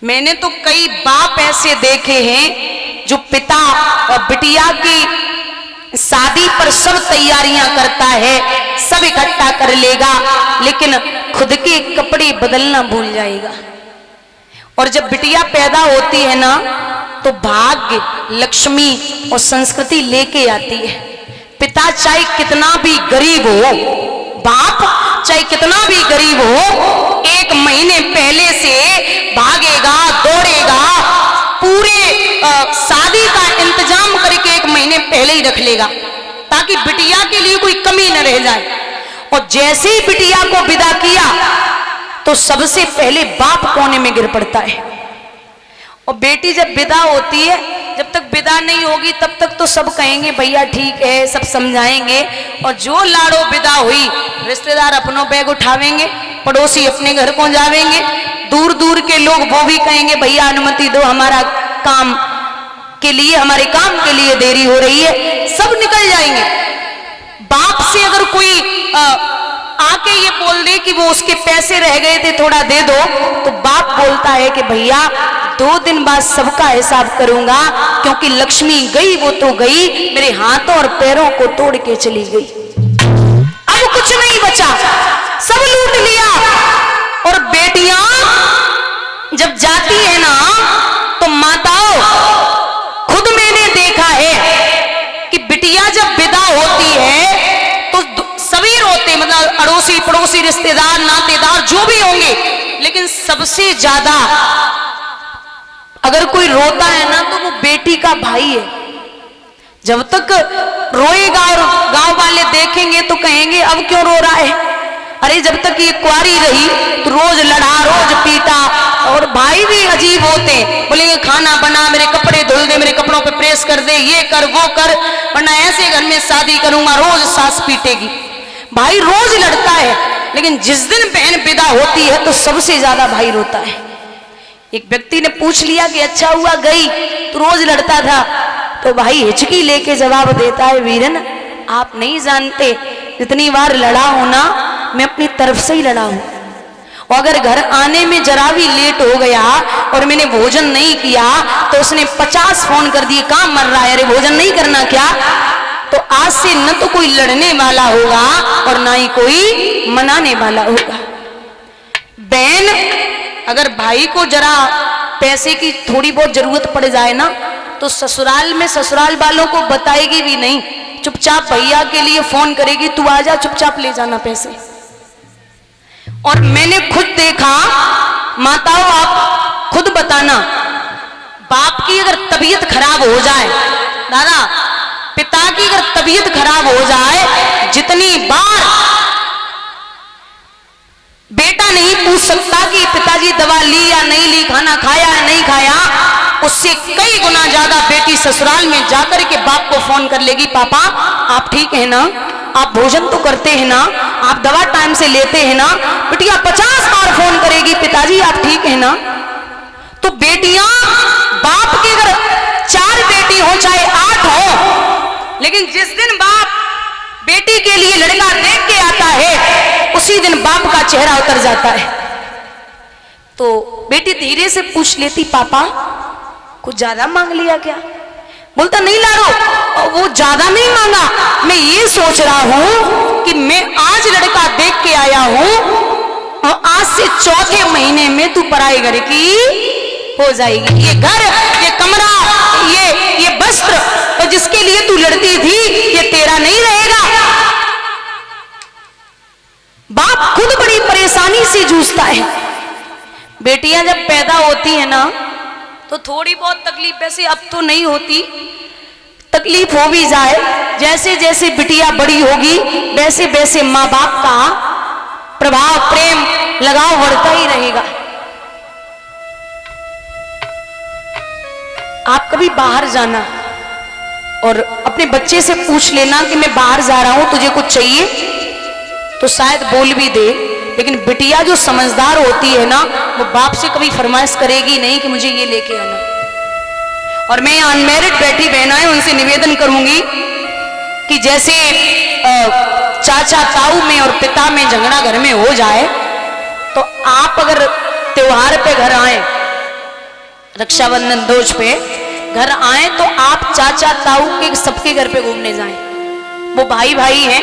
मैंने तो कई बाप ऐसे देखे हैं जो पिता और बिटिया की शादी पर सब तैयारियां करता है, सब इकट्ठा कर लेगा, लेकिन खुद के कपड़े बदलना भूल जाएगा। और जब बिटिया पैदा होती है ना, तो भाग्य, लक्ष्मी और संस्कृति लेके आती है। पिता चाहे कितना भी गरीब हो, बाप चाहे कितना भी गरीब हो, एक महीने पहले से भागेगा, दौड़ेगा, पूरे शादी का इंतजाम करके एक महीने पहले ही रख लेगा ताकि बिटिया के लिए कोई कमी न रह जाए। और जैसे ही बिटिया को विदा किया तो सबसे पहले बाप कोने में गिर पड़ता है। और बेटी जब विदा होती है, जब तक विदा नहीं होगी तब तक तो सब कहेंगे भैया ठीक है, सब समझाएंगे। और जो लाड़ो विदा हुई, रिश्तेदार अपनों बैग उठावेंगे, पड़ोसी अपने घर को जावेंगे, दूर दूर के लोग वो भी कहेंगे भैया अनुमति दो, हमारा काम के लिए, हमारे काम के लिए देरी हो रही है, सब निकल जाएंगे। बाप से अगर कोई आके ये बोल दे कि वो उसके पैसे रह गए थे थोड़ा दे दो, तो बाप बोलता है कि भैया 2 दिन बाद सबका हिसाब करूंगा, क्योंकि लक्ष्मी गई वो तो गई, मेरे हाथों और पैरों को तोड़ के चली गई, अब कुछ नहीं बचा, सब लूट लिया। और बेटियां जब जाती है ना, तो माताओं, खुद मैंने देखा है कि बिटिया जब विदा होती है तो सभी रोते, मतलब अड़ोसी पड़ोसी रिश्तेदार नातेदार जो भी होंगे, लेकिन सबसे ज्यादा अगर कोई रोता है ना तो वो बेटी का भाई है। जब तक रोएगा और गांव वाले देखेंगे तो कहेंगे अब क्यों रो रहा है, अरे जब तक ये कुंवारी रही तो रोज लड़ा, रोज पीटा। और भाई भी अजीब होते, बोलेंगे खाना बना, मेरे कपड़े धुल दे, मेरे कपड़ों पे प्रेस कर दे, ये कर वो कर, वरना ऐसे घर में शादी करूंगा, रोज सास पीटेगी। भाई रोज लड़ता है, लेकिन जिस दिन बहन विदा होती है तो सबसे ज्यादा भाई रोता है। एक व्यक्ति ने पूछ लिया कि अच्छा हुआ गई, तो रोज लड़ता था, तो भाई हिचकी लेके जवाब देता है, वीरन आप नहीं जानते, जितनी बार लड़ा हूं ना, मैं अपनी तरफ से ही लड़ा हूं। और अगर घर आने में जरा भी लेट हो गया और मैंने भोजन नहीं किया तो उसने 50 फोन कर दिए, काम मर रहा है, अरे भोजन नहीं करना क्या। तो आज से न तो कोई लड़ने वाला होगा और ना ही कोई मनाने वाला होगा। बहन अगर भाई को जरा पैसे की थोड़ी बहुत जरूरत पड़ जाए ना, तो ससुराल में ससुराल वालों को बताएगी भी नहीं, चुपचाप भैया के लिए फोन करेगी, तू आजा, चुपचाप ले जाना पैसे। और मैंने खुद देखा, माताओं आप खुद बताना, बाप की अगर तबीयत खराब हो जाए, दादा पिता की अगर तबीयत खराब हो जाए, जितनी बार बेटा नहीं पूछ सकता कि पिताजी दवा ली या नहीं ली, खाना खाया या नहीं खाया, उससे कई गुना ज्यादा बेटी ससुराल में जाकर के बाप को फोन कर लेगी, पापा आप ठीक है ना, आप भोजन तो करते हैं ना, आप दवा टाइम से लेते हैं ना। बिटिया 50 बार फोन करेगी, पिताजी आप ठीक है ना। तो बेटियां, बाप की अगर 4 बेटी हो चाहे 8 हो, लेकिन जिस दिन बाप बेटी के लिए लड़का देख के आता है, उसी दिन बाप का चेहरा उतर जाता है। तो बेटी धीरे से पूछ लेती, पापा कुछ ज्यादा मांग लिया क्या। बोलता नहीं लाडो, वो ज्यादा नहीं मांगा, मैं ये सोच रहा हूं कि मैं आज लड़का देख के आया हूं और आज से 4थे महीने में तू पराई घर की हो जाएगी। ये घर, ये कमरा, ये वस्त्र, तो जिसके लिए तू लड़ती थी, ये तेरा नहीं रहेगा। बाप खुद बड़ी परेशानी से जूझता है। बेटियां जब पैदा होती है ना, तो थोड़ी बहुत तकलीफ, वैसे अब तो नहीं होती, तकलीफ हो भी जाए, जैसे जैसे बिटिया बड़ी होगी वैसे वैसे माँ बाप का प्रभाव, प्रेम, लगाव बढ़ता ही रहेगा। आप कभी बाहर जाना और अपने बच्चे से पूछ लेना कि मैं बाहर जा रहा हूं, तुझे कुछ चाहिए, तो शायद बोल भी दे। लेकिन बिटिया जो समझदार होती है ना, वो बाप से कभी फरमाइश करेगी नहीं कि मुझे ये लेके आना। और मैं अनमैरिड बैठी बहनाएं उनसे निवेदन करूंगी कि जैसे चाचा ताऊ में और पिता में झगड़ा घर में हो जाए, तो आप अगर त्योहार पे घर आए रक्षाबंधन दोष पे घर आए तो आप चाचा ताऊ के सबके घर पे घूमने जाएं। वो भाई भाई हैं,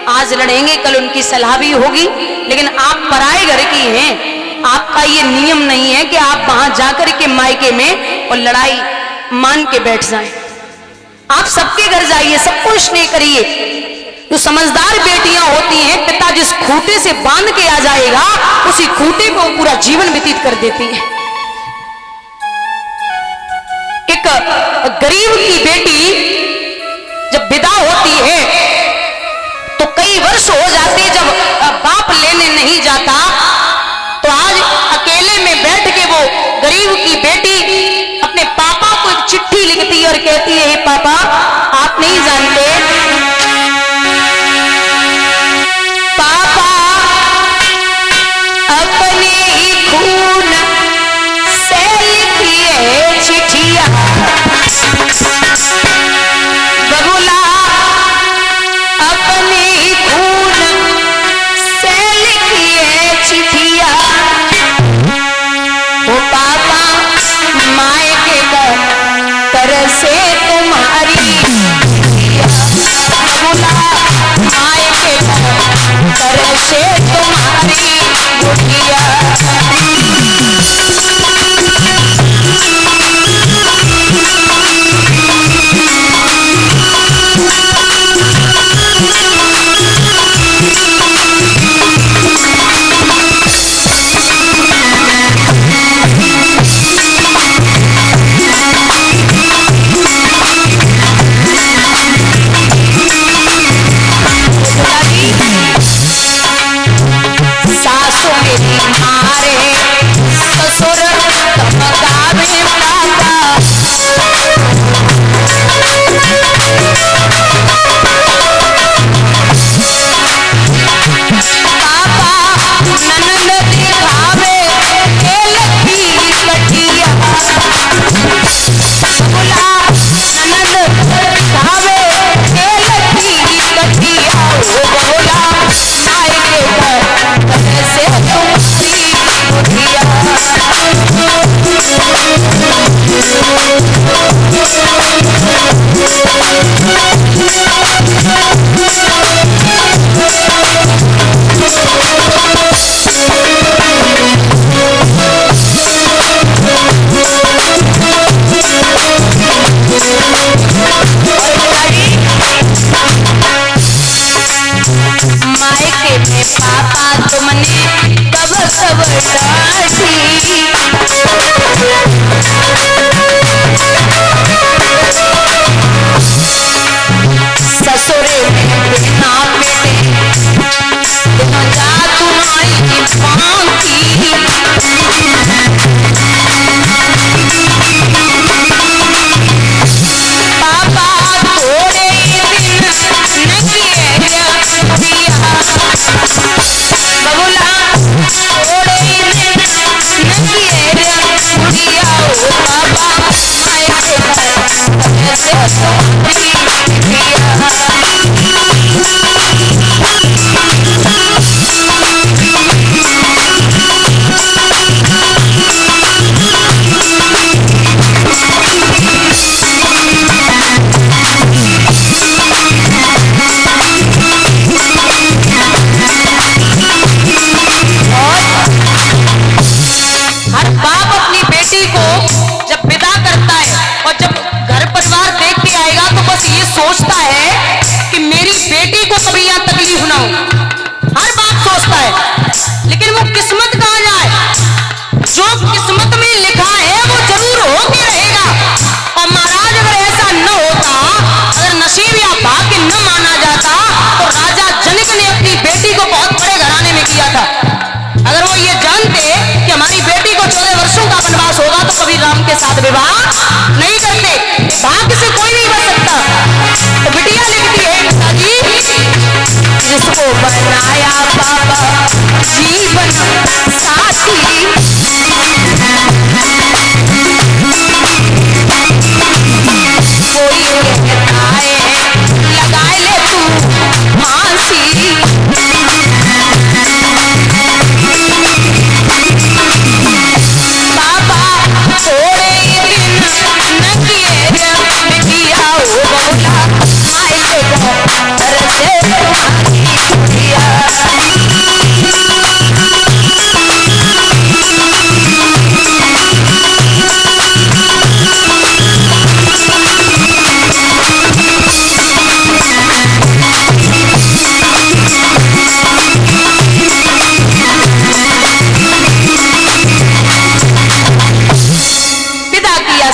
आज लड़ेंगे कल उनकी सलाह भी होगी, लेकिन आप पराए घर की हैं। आपका ये नियम नहीं है कि आप वहां जाकर के मायके में और लड़ाई मान के बैठ जाएं। आप सबके घर जाइए, सबको स्नेह करिए। जो समझदार बेटियां होती हैं, पिता जिस खूंटे से बांध के आ जाएगा उसी खूंटे को पूरा जीवन व्यतीत कर देती है। एक गरीब की बेटी जब विदा होती है तो कई वर्ष हो जाते जब बाप लेने नहीं जाता, तो आज अकेले में बैठ के वो गरीब की बेटी अपने पापा को एक चिट्ठी लिखती है और कहती है, हे पापा, आप नहीं जानते, पापा अपने ही खून से लिखी है चिट्ठिया, बबुला अपने ही खून से लिखी है चिट्ठिया, वो पापा माया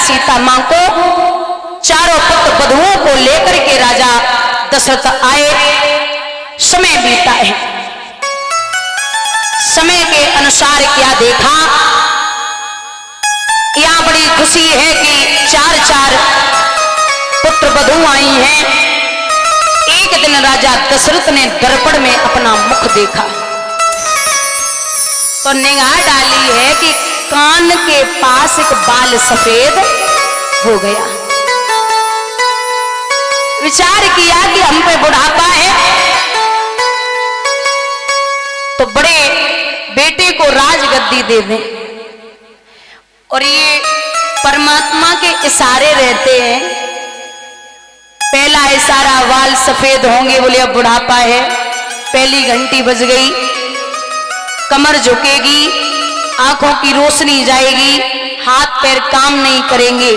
सीता मां को चारों पुत्र वधुओं को लेकर के राजा दशरथ आए। समय बीता है, समय के अनुसार क्या देखा, यहां बड़ी खुशी है कि चार चार पुत्र वधु आई हैं। एक दिन राजा दशरथ ने दर्पण में अपना मुख देखा तो निगाह डाली है कि कान के पास एक बाल सफेद हो गया। विचार किया कि हम पे बुढ़ापा है तो बड़े बेटे को राजगद्दी दे दें। और ये परमात्मा के इशारे रहते हैं। पहला इशारा बाल सफेद होंगे, बोले अब बुढ़ापा है। पहली घंटी बज गई, कमर झुकेगी, आंखों की रोशनी जाएगी, हाथ पैर काम नहीं करेंगे।